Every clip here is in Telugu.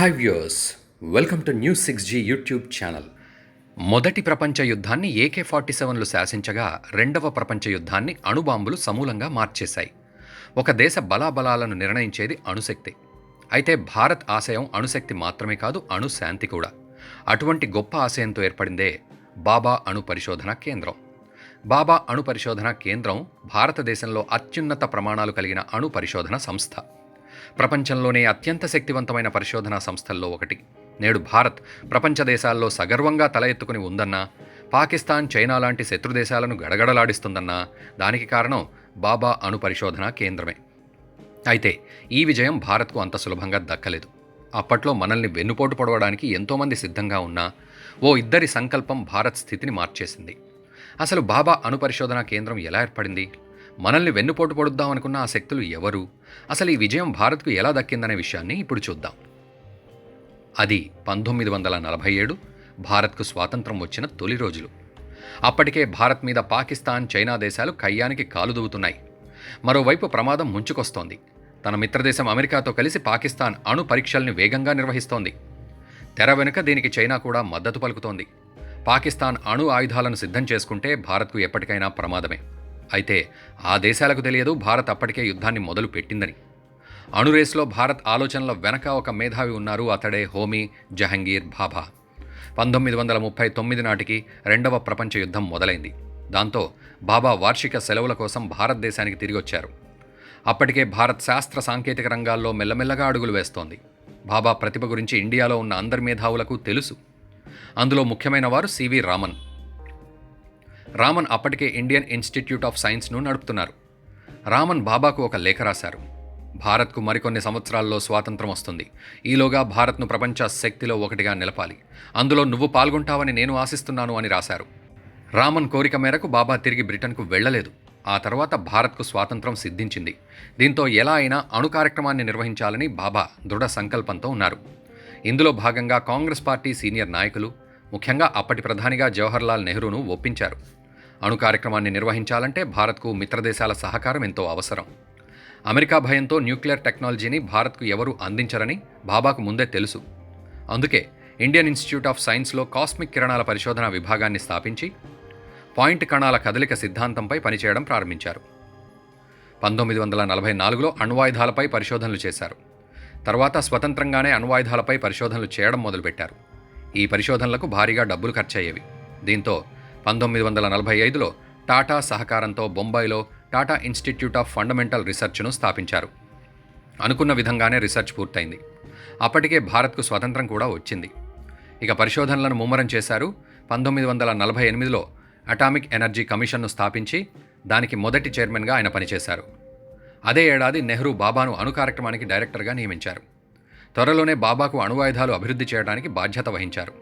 Hi viewers, welcome to news 6G YouTube channel. మొదటి ప్రపంచ యుద్ధాన్ని AK-47లు శాసించగా రెండవ ప్రపంచ యుద్ధాన్ని అణుబాంబులు సమూలంగా మార్చేశాయి. ఒక దేశ బలాబలాలను నిర్ణయించేది అణుశక్తి. అయితే భారత్ ఆశయం అణుశక్తి మాత్రమే కాదు, అణుశాంతి కూడా. అటువంటి గొప్ప ఆశయంతో ఏర్పడిందే బాబా అణు పరిశోధన కేంద్రం. బాబా అణు పరిశోధన కేంద్రం భారతదేశంలో అత్యున్నత ప్రమాణాలు కలిగిన అణు పరిశోధన సంస్థ. ప్రపంచంలోనే అత్యంత శక్తివంతమైన పరిశోధనా సంస్థల్లో ఒకటి. నేడు భారత్ ప్రపంచ దేశాల్లో సగర్వంగా తల ఎత్తుకుని ఉందన్నా, పాకిస్తాన్, చైనా లాంటి శత్రు దేశాలను గడగడలాడిస్తుందన్నా దానికి కారణం బాబా అణు పరిశోధన కేంద్రమే. అయితే ఈ విజయం భారత్కు అంత సులభంగా దక్కలేదు. అప్పట్లో మనల్ని వెన్నుపోటు పొడవడానికి ఎంతోమంది సిద్ధంగా ఉన్నా ఓ ఇద్దరి సంకల్పం భారత్ స్థితిని మార్చేసింది. అసలు బాబా అణు పరిశోధన కేంద్రం ఎలా ఏర్పడింది? మనల్ని వెన్నుపోటు పొడుద్దామనుకున్న ఆ శక్తులు ఎవరు? అసలు ఈ విజయం భారత్కు ఎలా దక్కిందనే విషయాన్ని ఇప్పుడు చూద్దాం. అది 1947 భారత్కు స్వాతంత్రం వచ్చిన తొలి రోజులు. అప్పటికే భారత్ మీద పాకిస్తాన్, చైనా దేశాలు కయ్యానికి కాలు దువ్వుతున్నాయి. మరోవైపు ప్రమాదం ముంచుకొస్తోంది. తన మిత్రదేశం అమెరికాతో కలిసి పాకిస్తాన్ అణు పరీక్షల్ని వేగంగా నిర్వహిస్తోంది. తెర వెనుక దీనికి చైనా కూడా మద్దతు పలుకుతోంది. పాకిస్తాన్ అణు ఆయుధాలను సిద్ధం చేసుకుంటే భారత్కు ఎప్పటికైనా ప్రమాదమే. అయితే ఆ దేశాలకు తెలియదు భారత్ అప్పటికే యుద్ధాన్ని మొదలు పెట్టిందని. అణు రేసులో భారత్ ఆలోచనల వెనక ఒక మేధావి ఉన్నారు. అతడే హోమీ జహంగీర్ భాభా. 1939 నాటికి రెండవ ప్రపంచ యుద్ధం మొదలైంది. దాంతో బాబా వార్షిక సెలవుల కోసం భారతదేశానికి తిరిగొచ్చారు. అప్పటికే భారత్ శాస్త్ర సాంకేతిక రంగాల్లో మెల్లమెల్లగా అడుగులు వేస్తోంది. బాబా ప్రతిభ గురించి ఇండియాలో ఉన్న అందరి మేధావులకు తెలుసు. అందులో ముఖ్యమైన వారు సివి రామన్. రామన్ అప్పటికే ఇండియన్ ఇన్స్టిట్యూట్ ఆఫ్ సైన్స్ను నడుపుతున్నారు. రామన్ బాబాకు ఒక లేఖ రాశారు. భారత్కు మరికొన్ని సంవత్సరాల్లో స్వాతంత్రం వస్తుంది. ఈలోగా భారత్ను ప్రపంచ శక్తిలో ఒకటిగా నిలపాలి. అందులో నువ్వు పాల్గొంటావని నేను ఆశిస్తున్నాను అని రాశారు. రామన్ కోరిక మేరకు బాబా తిరిగి బ్రిటన్కు వెళ్లలేదు. ఆ తర్వాత భారత్కు స్వాతంత్రం సిద్ధించింది. దీంతో ఎలా అయినా అణు కార్యక్రమాన్ని నిర్వహించాలని బాబా దృఢ సంకల్పంతో ఉన్నారు. ఇందులో భాగంగా కాంగ్రెస్ పార్టీ సీనియర్ నాయకులు, ముఖ్యంగా అప్పటి ప్రధానిగా జవహర్లాల్ నెహ్రూను ఒప్పించారు. అణు కార్యక్రమాన్ని నిర్వహించాలంటే భారత్కు మిత్రదేశాల సహకారం ఎంతో అవసరం. అమెరికా భయంతో న్యూక్లియర్ టెక్నాలజీని భారత్కు ఎవరూ అందించరని బాబాకు ముందే తెలుసు. అందుకే ఇండియన్ ఇన్స్టిట్యూట్ ఆఫ్ సైన్స్లో కాస్మిక్ కిరణాల పరిశోధన విభాగాన్ని స్థాపించి పాయింట్ కణాల కదలిక సిద్ధాంతంపై పనిచేయడం ప్రారంభించారు. 1944లో అణ్వాయుధాలపై పరిశోధనలు చేశారు. తర్వాత స్వతంత్రంగానే అణ్వాయుధాలపై పరిశోధనలు చేయడం మొదలుపెట్టారు. ఈ పరిశోధనలకు భారీగా డబ్బులు ఖర్చయ్యేవి. దీంతో 1945లో టాటా సహకారంతో బొంబాయిలో టాటా ఇన్స్టిట్యూట్ ఆఫ్ ఫండమెంటల్ రీసెర్చ్ను స్థాపించారు. అనుకున్న విధంగానే రీసెర్చ్ పూర్తయింది. అప్పటికే భారత్కు స్వతంత్రం కూడా వచ్చింది. ఇక పరిశోధనలను ముమ్మరం చేశారు. 1948లో అటామిక్ ఎనర్జీ కమిషన్ను స్థాపించి దానికి మొదటి చైర్మన్గా ఆయన పనిచేశారు. అదే ఏడాది నెహ్రూ బాబాను అణు కార్యక్రమానికి డైరెక్టర్గా నియమించారు. త్వరలోనే బాబాకు అణువాయుధాలు అభివృద్ధి చేయడానికి బాధ్యత వహించారు.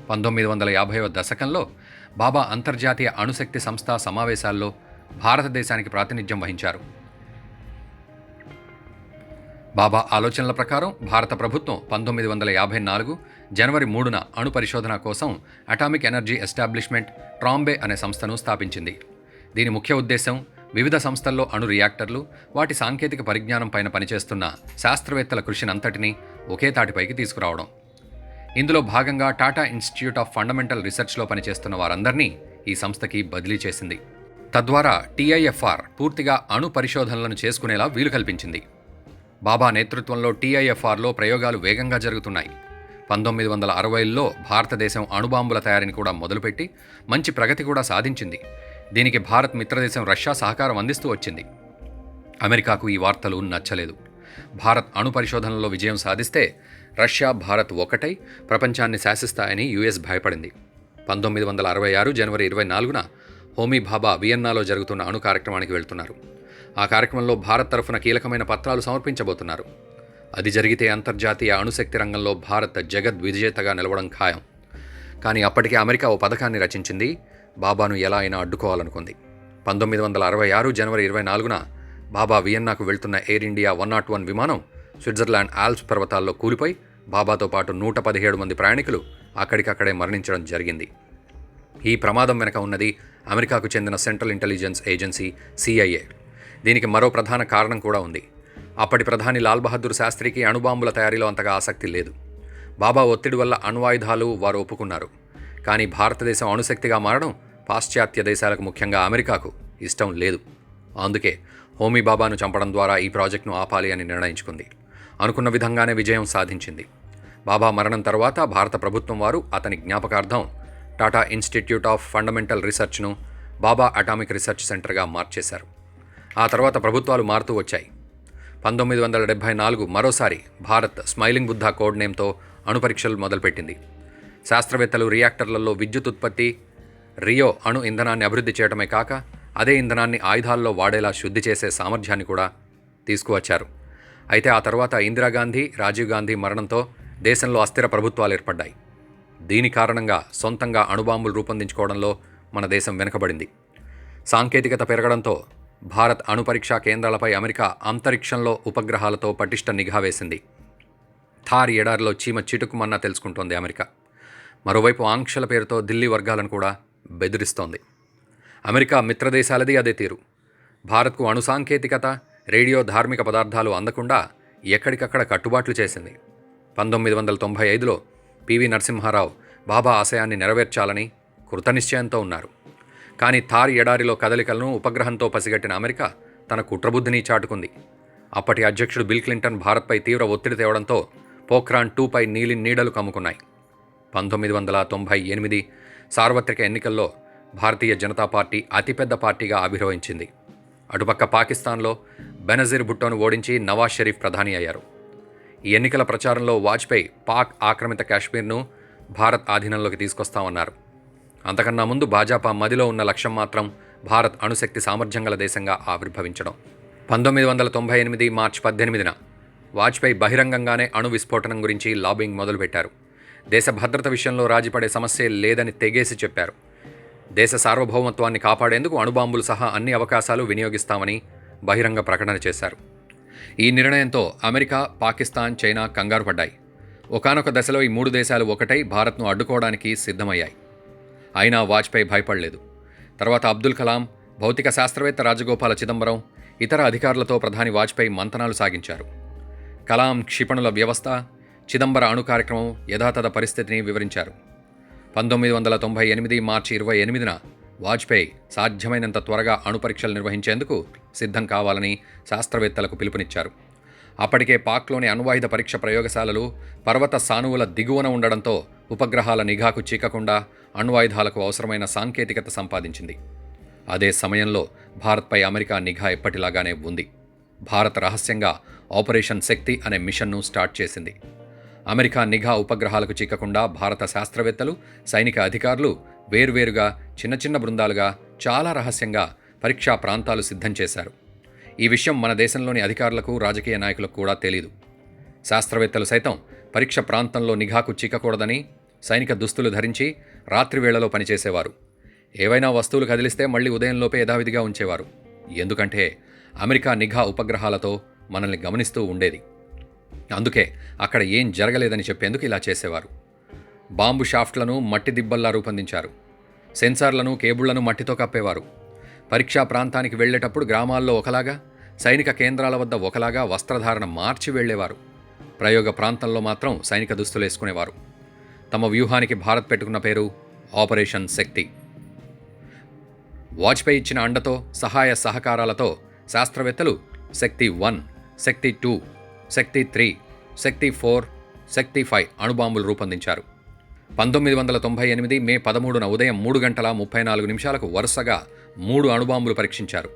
1950వ దశకంలో బాబా అంతర్జాతీయ అణుశక్తి సంస్థ సమావేశాల్లో భారతదేశానికి ప్రాతినిధ్యం వహించారు. బాబా ఆలోచనల ప్రకారం భారత ప్రభుత్వం 1954 జనవరి 3న అణు పరిశోధన కోసం అటామిక్ ఎనర్జీ ఎస్టాబ్లిష్మెంట్ ట్రాంబే అనే సంస్థను స్థాపించింది. దీని ముఖ్య ఉద్దేశం వివిధ సంస్థల్లో అణు రియాక్టర్లు, వాటి సాంకేతిక పరిజ్ఞానం పైన పనిచేస్తున్న శాస్త్రవేత్తల కృషినంతటినీ ఒకే తాటిపైకి తీసుకురావడం. ఇందులో భాగంగా టాటా ఇన్స్టిట్యూట్ ఆఫ్ ఫండమెంటల్ రీసెర్చ్లో పనిచేస్తున్న వారందరినీ ఈ సంస్థకి బదిలీ చేసింది. తద్వారా TIFR పూర్తిగా అణు పరిశోధనలను చేసుకునేలా వీలు కల్పించింది. బాబా నేతృత్వంలో TIFRలో ప్రయోగాలు వేగంగా జరుగుతున్నాయి. 1960ల్లో భారతదేశం అణుబాంబుల తయారీని కూడా మొదలుపెట్టి మంచి ప్రగతి కూడా సాధించింది. దీనికి భారత్ మిత్రదేశం రష్యా సహకారం అందిస్తూ వచ్చింది. అమెరికాకు ఈ వార్తలు నచ్చలేదు. భారత్ అణు పరిశోధనలో విజయం సాధిస్తే రష్యా, భారత్ ఒకటై ప్రపంచాన్ని శాసిస్తాయని US భయపడింది. 1966 జనవరి 24న హోమీ భాబా వియన్నాలో జరుగుతున్న అణు కార్యక్రమానికి వెళ్తున్నారు. ఆ కార్యక్రమంలో భారత్ తరఫున కీలకమైన పత్రాలు సమర్పించబోతున్నారు. అది జరిగితే అంతర్జాతీయ అణుశక్తి రంగంలో భారత్ జగద్విజేతగా నిలవడం ఖాయం. కానీ అప్పటికే అమెరికా ఓ పథకాన్ని రచించింది. బాబాను ఎలా అయినా అడ్డుకోవాలనుకుంది. 1966 జనవరి 24న బాబా వియన్నాకు వెళ్తున్న ఎయిర్ ఇండియా 101 విమానం స్విట్జర్లాండ్ ఆల్ప్స్ పర్వతాల్లో కూలిపోయి బాబాతో పాటు 117 మంది ప్రయాణికులు అక్కడికక్కడే మరణించడం జరిగింది. ఈ ప్రమాదం వెనక ఉన్నది అమెరికాకు చెందిన సెంట్రల్ ఇంటెలిజెన్స్ ఏజెన్సీ CIA. దీనికి మరో ప్రధాన కారణం కూడా ఉంది. అప్పటి ప్రధాని లాల్ బహదూర్ శాస్త్రికి అణుబాంబుల తయారీలో అంతగా ఆసక్తి లేదు. బాబా ఒత్తిడి వల్ల అణ్వాయుధాలు వారు ఒప్పుకున్నారు. కానీ భారతదేశం అణుశక్తిగా మారడం పాశ్చాత్య దేశాలకు, ముఖ్యంగా అమెరికాకు ఇష్టం లేదు. అందుకే హోమీ బాబాను చంపడం ద్వారా ఈ ప్రాజెక్టును ఆపాలి అని నిర్ణయించుకుంది. అనుకున్న విధంగానే విజయం సాధించింది. బాబా మరణం తర్వాత భారత ప్రభుత్వం వారు అతని జ్ఞాపకార్థం టాటా ఇన్స్టిట్యూట్ ఆఫ్ ఫండమెంటల్ రీసెర్చ్ను బాబా అటామిక్ రీసెర్చ్ సెంటర్గా మార్చేశారు. ఆ తర్వాత ప్రభుత్వాలు మారుతూ వచ్చాయి. 1974 మరోసారి భారత్ స్మైలింగ్ బుద్ధ కోడ్ నేమ్తో అణు పరీక్షలు మొదలుపెట్టింది. శాస్త్రవేత్తలు రియాక్టర్లలో విద్యుత్ ఉత్పత్తి, రియో అణు ఇంధనాన్ని అభివృద్ధి చేయడమే కాక అదే ఇంధనాన్ని ఆయుధాల్లో వాడేలా శుద్ధి చేసే సామర్థ్యాన్ని కూడా తీసుకువచ్చారు. అయితే ఆ తర్వాత ఇందిరాగాంధీ, రాజీవ్ గాంధీ మరణంతో దేశంలో అస్థిర ప్రభుత్వాలు ఏర్పడ్డాయి. దీని కారణంగా సొంతంగా అణుబాంబులు రూపొందించుకోవడంలో మన దేశం వెనుకబడింది. సాంకేతికత పెరగడంతో భారత్ అణు పరీక్షా కేంద్రాలపై అమెరికా అంతరిక్షంలో ఉపగ్రహాలతో పటిష్ట నిఘా వేసింది. థార్ ఎడారిలో చీమ చిటుకుమన్నా తెలుసుకుంటోంది అమెరికా. మరోవైపు ఆంక్షల పేరుతో ఢిల్లీ వర్గాలను కూడా బెదిరిస్తోంది. అమెరికా మిత్రదేశాలది అదే తీరు. భారత్కు అణు సాంకేతికత, రేడియో, ధార్మిక పదార్థాలు అందకుండా ఎక్కడికక్కడ కట్టుబాట్లు చేసింది. 1995లో పివి నరసింహారావు బాబా ఆశయాన్ని నెరవేర్చాలని కృతనిశ్చయంతో ఉన్నారు. కానీ థార్ ఎడారిలో కదలికలను ఉపగ్రహంతో పసిగట్టిన అమెరికా తన కుట్రబుద్ధిని చాటుకుంది. అప్పటి అధ్యక్షుడు బిల్ క్లింటన్ భారత్పై తీవ్ర ఒత్తిడి తేవడంతో పోఖ్రాన్ 2పై నీడలు కమ్ముకున్నాయి. 1998 సార్వత్రిక ఎన్నికల్లో భారతీయ జనతా పార్టీ అతిపెద్ద పార్టీగా ఆవిర్భవించింది. అటుపక్క పాకిస్తాన్లో బెనజీర్ భుట్టోను ఓడించి నవాజ్ షరీఫ్ ప్రధాని అయ్యారు. ఈ ఎన్నికల ప్రచారంలో వాజ్పేయి పాక్ ఆక్రమిత కాశ్మీర్ను భారత్ ఆధీనంలోకి తీసుకొస్తామన్నారు. అంతకన్నా ముందు భాజపా మదిలో ఉన్న లక్ష్యం మాత్రం భారత్ అణుశక్తి సామర్థ్యం గల దేశంగా ఆవిర్భవించడం. 1998 మార్చి 18న వాజ్పేయి బహిరంగంగానే అణు విస్ఫోటనం గురించి లాబింగ్ మొదలుపెట్టారు. దేశ భద్రత విషయంలో రాజీపడే సమస్యే లేదని తెగేసి చెప్పారు. దేశ సార్వభౌమత్వాన్ని కాపాడేందుకు అణుబాంబులు సహా అన్ని అవకాశాలు వినియోగిస్తామని బహిరంగ ప్రకటన చేశారు. ఈ నిర్ణయంతో అమెరికా, పాకిస్తాన్, చైనా కంగారు పడ్డాయి. ఒకానొక దశలో ఈ 3 దేశాలు ఒకటై భారత్ను అడ్డుకోవడానికి సిద్ధమయ్యాయి. అయినా వాజ్పేయి భయపడలేదు. తర్వాత అబ్దుల్ కలాం, భౌతిక శాస్త్రవేత్త రాజగోపాల చిదంబరం, ఇతర అధికారులతో ప్రధాని వాజ్పేయి మంతనాలు సాగించారు. కలాం క్షిపణుల వ్యవస్థ, చిదంబర అణు కార్యక్రమం యథాతథ పరిస్థితిని వివరించారు. 1998 మార్చి 28న వాజ్పేయి సాధ్యమైనంత త్వరగా అణు పరీక్షలు నిర్వహించేందుకు సిద్ధం కావాలని శాస్త్రవేత్తలకు పిలుపునిచ్చారు. అప్పటికే పాక్లోని అణ్వాయుధ పరీక్ష ప్రయోగశాలలు పర్వత సానువుల దిగువన ఉండడంతో ఉపగ్రహాల నిఘాకు చిక్కకుండా అణ్వాయుధాలకు అవసరమైన సాంకేతికత సంపాదించింది. అదే సమయంలో భారత్పై అమెరికా నిఘా ఎప్పటిలాగానే ఉంది. భారత్ రహస్యంగా ఆపరేషన్ శక్తి అనే మిషన్ను స్టార్ట్ చేసింది. అమెరికా నిఘా ఉపగ్రహాలకు చిక్కకుండా భారత శాస్త్రవేత్తలు, సైనిక అధికారులు వేర్వేరుగా చిన్న చిన్న బృందాలుగా చాలా రహస్యంగా పరీక్షా ప్రాంతాలు సిద్ధం చేశారు. ఈ విషయం మన దేశంలోని అధికారులకు, రాజకీయ నాయకులకు కూడా తెలీదు. శాస్త్రవేత్తలు సైతం పరీక్ష ప్రాంతంలో నిఘాకు చిక్కకూడదని సైనిక దుస్తులు ధరించి రాత్రి వేళలో పనిచేసేవారు. ఏవైనా వస్తువులు కదిలిస్తే మళ్లీ ఉదయంలోపే యథావిధిగా ఉంచేవారు. ఎందుకంటే అమెరికా నిఘా ఉపగ్రహాలతో మనల్ని గమనిస్తూ ఉండేది. అందుకే అక్కడ ఏం జరగలేదని చెప్పేందుకు ఇలా చేసేవారు. బాంబు షాఫ్ట్లను మట్టి దిబ్బల్లా రూపొందించారు. సెన్సార్లను, కేబుళ్లను మట్టితో కప్పేవారు. పరీక్షా ప్రాంతానికి వెళ్లేటప్పుడు గ్రామాల్లో ఒకలాగా, సైనిక కేంద్రాల వద్ద ఒకలాగా వస్త్రధారణ మార్చి వెళ్లేవారు. ప్రయోగ ప్రాంతంలో మాత్రం సైనిక దుస్తులేసుకునేవారు. తమ వ్యూహానికి భారత్ పెట్టుకున్న పేరు ఆపరేషన్ శక్తి. వాజ్పేయి ఇచ్చిన అండతో, సహాయ సహకారాలతో శాస్త్రవేత్తలు శక్తి 1, శక్తి 2, శక్తి 3, శక్తి 4, శక్తి 5 అణుబాంబులు రూపొందించారు. 1998 మే 13న ఉదయం 3:34 వరుసగా 3 అణుబాంబులు పరీక్షించారు.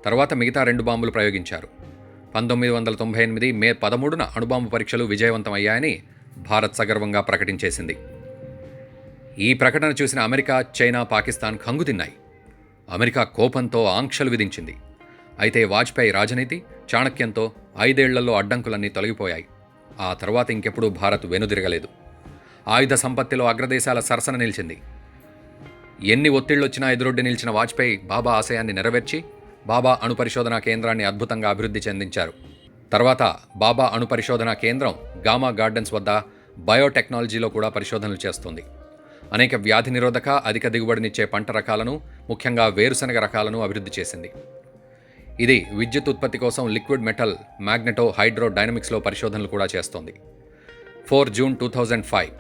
తర్వాత మిగతా 2 బాంబులు ప్రయోగించారు. 1998 మే 13న అణుబాంబు పరీక్షలు విజయవంతమయ్యాయని భారత్ సగర్వంగా ప్రకటించేసింది. ఈ ప్రకటన చూసిన అమెరికా, చైనా, పాకిస్తాన్ కంగుతిన్నాయి. అమెరికా కోపంతో ఆంక్షలు విధించింది. అయితే వాజ్పేయి రాజనీతి, చాణక్యంతో 5 ఏళ్లలో అడ్డంకులన్నీ తొలగిపోయాయి. ఆ తర్వాత ఇంకెప్పుడూ భారత్ వెనుదిరగలేదు. ఆయుధ సంపత్తిలో అగ్రదేశాల సరసన నిలిచింది. ఎన్ని ఒత్తిళ్లొచ్చినా ఎదురొడ్డి నిలిచిన వాజ్పేయి బాబా ఆశయాన్ని నెరవేర్చి బాబా అణు పరిశోధనా కేంద్రాన్ని అద్భుతంగా అభివృద్ధి చెందించారు. తర్వాత బాబా అణు పరిశోధనా కేంద్రం గామా గార్డెన్స్ వద్ద బయోటెక్నాలజీలో కూడా పరిశోధనలు చేస్తుంది. అనేక వ్యాధి నిరోధక, అధిక దిగుబడినిచ్చే పంట రకాలను, ముఖ్యంగా వేరుశనగ రకాలను అభివృద్ధి చేసింది. ఇది విద్యుత్ ఉత్పత్తి కోసం లిక్విడ్ మెటల్, మ్యాగ్నెటో హైడ్రో డైనమిక్స్లో పరిశోధనలు కూడా చేస్తోంది. 4 జూన్ 2005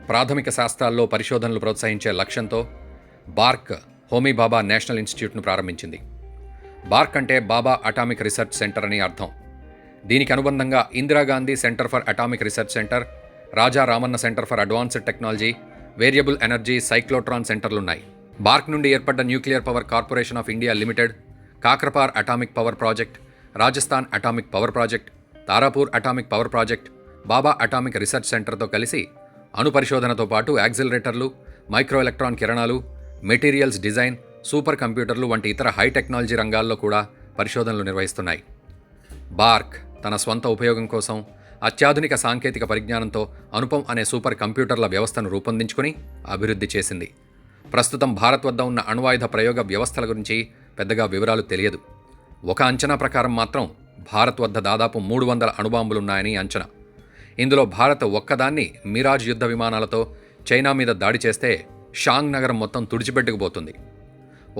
ప్రాథమిక శాస్త్రాల్లో పరిశోధనలు ప్రోత్సహించే లక్ష్యంతో బార్క్ హోమీ భాభా నేషనల్ ఇన్స్టిట్యూట్ను ప్రారంభించింది. బార్క్ అంటే బాబా అటామిక్ రీసెర్చ్ సెంటర్ అని అర్థం. దీనికి అనుబంధంగా Indira Gandhi centre for atomic research centre, Raja Ramanna centre for advanced technology, variable energy cyclotron సెంటర్లున్నాయి. BARC నుండి ఏర్పడ్డ nuclear power corporation of India limited, Kakrapar atomic power project, Rajasthan atomic power project, Tarapur atomic power project, Baba Atomic research సెంటర్తో కలిసి అణు పరిశోధనతో పాటు యాక్సిలరేటర్లు, మైక్రో ఎలక్ట్రాన్ కిరణాలు, మెటీరియల్స్ డిజైన్, సూపర్ కంప్యూటర్లు వంటి ఇతర హై టెక్నాలజీ రంగాల్లో కూడా పరిశోధనలు నిర్వహిస్తున్నాయి. బార్క్ తన స్వంత ఉపయోగం కోసం అత్యాధునిక సాంకేతిక పరిజ్ఞానంతో అనుపమ్ అనే సూపర్ కంప్యూటర్ల వ్యవస్థను రూపొందించుకుని అభివృద్ధి చేసింది. ప్రస్తుతం భారత్ వద్ద ఉన్న అణ్వాయుధ ప్రయోగ వ్యవస్థల గురించి పెద్దగా వివరాలు తెలియదు. ఒక అంచనా ప్రకారం మాత్రం భారత్ వద్ద దాదాపు 300 అణుబాంబులున్నాయని అంచనా. ఇందులో భారత్ ఒక్కదాన్ని మిరాజ్ యుద్ధ విమానాలతో చైనా మీద దాడి చేస్తే షాంగ్ నగరం మొత్తం తుడిచిపెట్టుకుపోతుంది.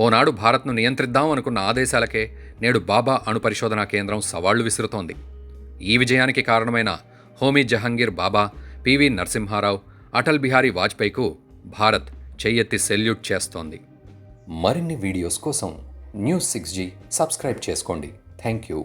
ఓనాడు భారత్ను నియంత్రిద్దాం అనుకున్న ఆదేశాలకే నేడు బాబా అణు పరిశోధనా కేంద్రం సవాళ్లు విసురుతోంది. ఈ విజయానికి కారణమైన హోమీ జహంగీర్ బాబా, పివి నరసింహారావు, అటల్ బిహారీ వాజ్పేయికు భారత్ చెయ్యెత్తి సెల్యూట్ చేస్తోంది. మరిన్ని వీడియోస్ కోసం న్యూస్ 6G సబ్స్క్రైబ్ చేసుకోండి. Thank you.